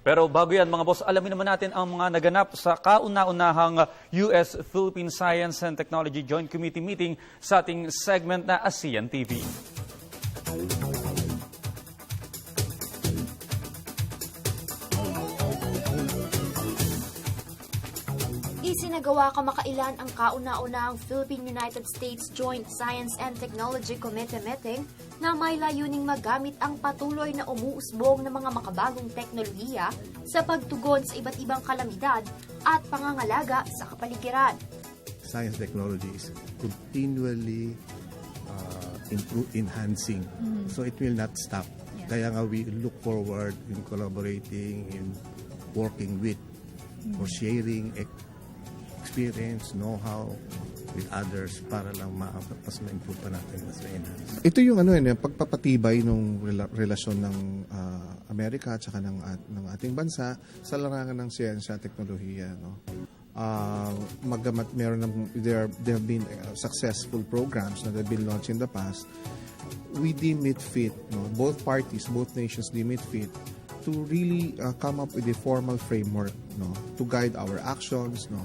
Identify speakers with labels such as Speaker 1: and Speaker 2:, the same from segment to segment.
Speaker 1: Pero bago yan mga boss, alamin naman natin ang mga naganap sa kauna-unahang US-Philippine Science and Technology Joint Committee meeting sa ating segment na ASEAN TV.
Speaker 2: Isinagawa kamakailan ang kauna-unahang Philippine-United States Joint Science and Technology Committee meeting na may layuning magamit ang patuloy na umuusbong ng mga makabagong teknolohiya sa pagtugon sa iba't ibang kalamidad at pangangalaga sa kapaligiran.
Speaker 3: Science technology is continually enhancing, so it will not stop. Kaya nga we look forward in collaborating, in working with, or sharing experience, know-how with others para lang mas ma-improve pa natin, mas ma-enhance.
Speaker 4: Ito yung pagpapatibay ng relasyon ng Amerika at saka ng ating bansa sa larangan ng siyensya at teknolohiya. No? There have been successful programs that have been launched in the past. We deem it fit, no? Both parties, both nations deem it fit to really come up with a formal framework, no, to guide our actions, no,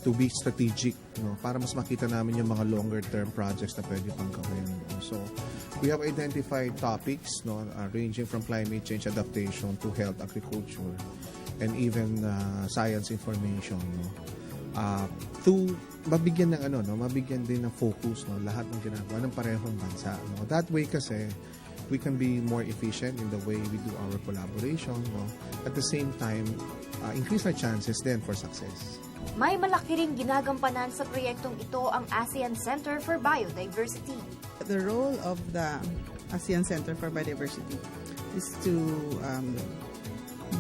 Speaker 4: to be strategic, no, para mas makita namin yung mga longer term projects na pwede pang gawin. No? So we have identified topics, no, ranging from climate change adaptation to health, agriculture, and even science information, no, to mabigyan ng mabigyan din ng focus, no, lahat ng ginagawa ng parehong bansa, no. That way kasi we can be more efficient in the way we do our collaboration, no? At the same time, increase our chances then for success.
Speaker 2: May malaki ring ginagampanan sa proyektong ito ang ASEAN Center for Biodiversity.
Speaker 5: The role of the ASEAN Center for Biodiversity is to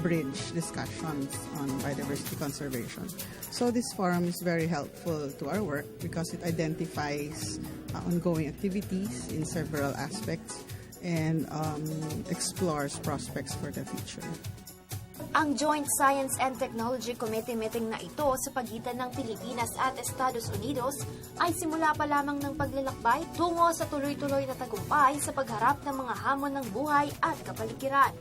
Speaker 5: bridge discussions on biodiversity conservation. So this forum is very helpful to our work because it identifies ongoing activities in several aspects and explores prospects for the future.
Speaker 2: Ang Joint Science and Technology Committee meeting na ito sa pagitan ng Pilipinas at Estados Unidos ay simula pa lamang ng paglalakbay tungo sa tuloy-tuloy na tagumpay sa pagharap ng mga hamon ng buhay at kapaligiran.